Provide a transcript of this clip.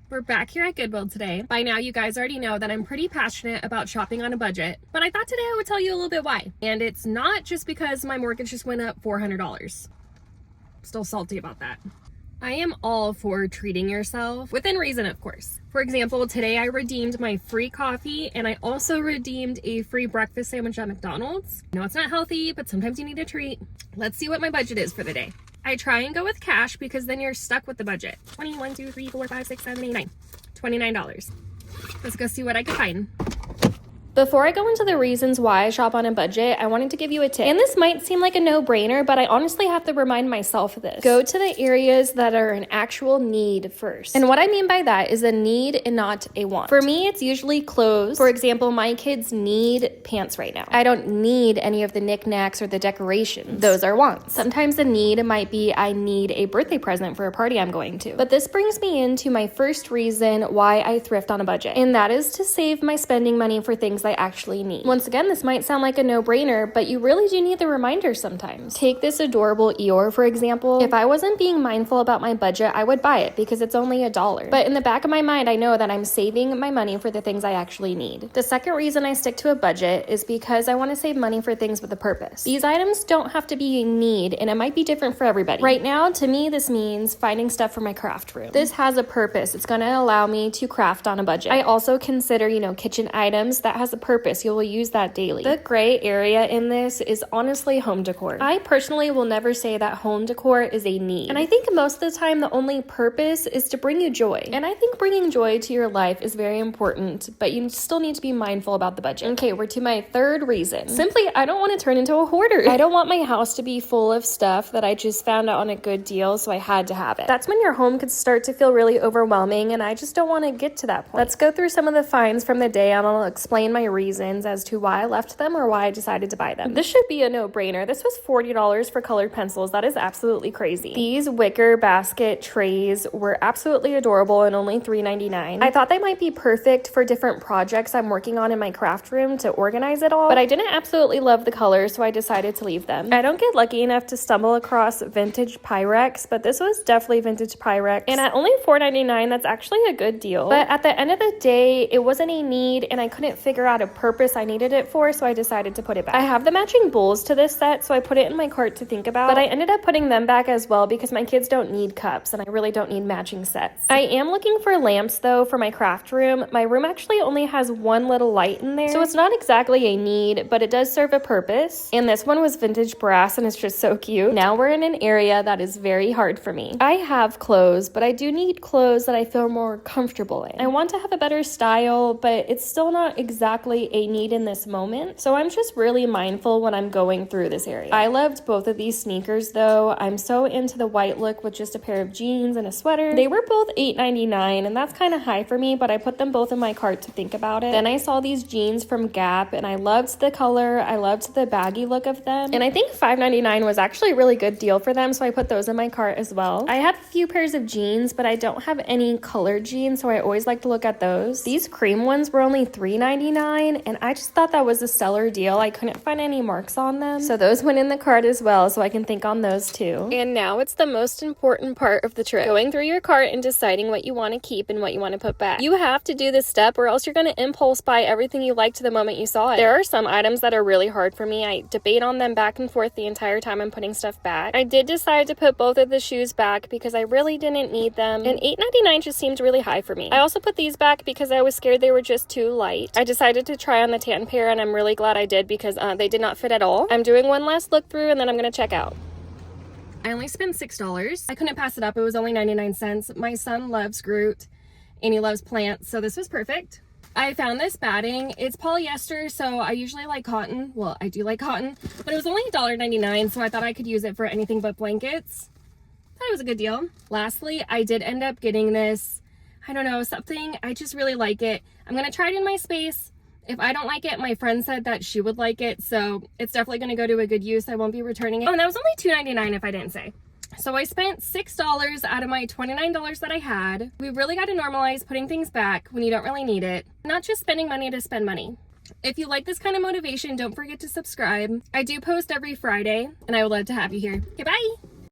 We're back here at Goodwill today. By now, you guys already know that I'm pretty passionate about shopping on a budget, but I thought today I would tell you a little bit why. And it's not just because my mortgage just went up $400. Still salty about that. I am all for treating yourself, within reason, of course. For example, today I redeemed my free coffee and I also redeemed a free breakfast sandwich at McDonald's. I know it's not healthy, but sometimes you need a treat. Let's see what my budget is for the day. I try and go with cash because then you're stuck with the budget. 21, 2, 3, 4, 5, 6, 7, 8, 9. $29. Let's go see what I can find. Before I go into the reasons why I shop on a budget, I wanted to give you a tip. And this might seem like a no-brainer, but I honestly have to remind myself of this. Go to the areas that are an actual need first. And what I mean by that is a need and not a want. For me, it's usually clothes. For example, my kids need pants right now. I don't need any of the knickknacks or the decorations. Those are wants. Sometimes the need might be I need a birthday present for a party I'm going to. But this brings me into my first reason why I thrift on a budget. And that is to save my spending money for things I actually need. Once again, this might sound like a no-brainer, but you really do need the reminder sometimes. Take this adorable Eeyore, for example. If I wasn't being mindful about my budget, I would buy it because it's only $1. But in the back of my mind, I know that I'm saving my money for the things I actually need. The second reason I stick to a budget is because I want to save money for things with a purpose. These items don't have to be a need, and it might be different for everybody. Right now, to me, this means finding stuff for my craft room. This has a purpose. It's going to allow me to craft on a budget. I also consider, kitchen items that has a purpose. You will use that daily. The gray area in this is honestly home decor. I personally will never say that home decor is a need. And I think most of the time the only purpose is to bring you joy. And I think bringing joy to your life is very important, but you still need to be mindful about the budget. Okay, we're to my third reason. Simply, I don't want to turn into a hoarder. I don't want my house to be full of stuff that I just found out on a good deal, so I had to have it. That's when your home could start to feel really overwhelming, and I just don't want to get to that point. Let's go through some of the finds from the day, and I'll explain my reasons as to why I left them or why I decided to buy them. This should be a no-brainer. This was $40 for colored pencils. That is absolutely crazy. These wicker basket trays were absolutely adorable and only $3.99. I thought they might be perfect for different projects I'm working on in my craft room to organize it all, but I didn't absolutely love the colors, so I decided to leave them. I don't get lucky enough to stumble across vintage Pyrex, but this was definitely vintage Pyrex, and at only $4.99, that's actually a good deal. But at the end of the day, it wasn't a need, and I couldn't figure out a purpose I needed it for, so I decided to put it back. I have the matching bowls to this set, so I put it in my cart to think about, but I ended up putting them back as well because my kids don't need cups and I really don't need matching sets. I am looking for lamps though for my craft room. My room actually only has one little light in there, so it's not exactly a need, but it does serve a purpose. And this one was vintage brass and it's just so cute. Now we're in an area that is very hard for me. I have clothes, but I do need clothes that I feel more comfortable in. I want to have a better style, but it's still not exactly a need in this moment, so I'm just really mindful when I'm going through this area. I loved both of these sneakers though. I'm so into the white look with just a pair of jeans and a sweater. They were both $8.99 and that's kind of high for me, but I put them both in my cart to think about it. Then I saw these jeans from Gap and I loved the color. I loved the baggy look of them, and I think $5.99 was actually a really good deal for them, so I put those in my cart as well. I have a few pairs of jeans, but I don't have any colored jeans, so I always like to look at those. These cream ones were only $3.99 and I just thought that was a stellar deal. I couldn't find any marks on them, so those went in the cart as well, so I can think on those too. And now it's the most important part of the trip, going through your cart and deciding what you want to keep and what you want to put back. You have to do this step or else you're going to impulse buy everything you liked the moment you saw it. There are some items that are really hard for me. I debate on them back and forth the entire time I'm putting stuff back. I did decide to put both of the shoes back because I really didn't need them, and $8.99 just seemed really high for me. I also put these back because I was scared they were just too light. I decided to try on the tan pair and I'm really glad I did because they did not fit at all. I'm doing one last look through and then I'm going to check out. I only spent $6. I couldn't pass it up. It was only 99 cents. My son loves Groot and he loves plants, so this was perfect. I found this batting. It's polyester, so I usually like cotton. Well, I do like cotton, but it was only $1.99, so I thought I could use it for anything but blankets. Thought it was a good deal. Lastly, I did end up getting this, I don't know, something. I just really like it. I'm going to try it in my space. If I don't like it, my friend said that she would like it, so it's definitely going to go to a good use. I won't be returning it. Oh, and that was only $2.99 if I didn't say. So I spent $6 out of my $29 that I had. We really got to normalize putting things back when you don't really need it. Not just spending money to spend money. If you like this kind of motivation, don't forget to subscribe. I do post every Friday, and I would love to have you here. Okay, bye!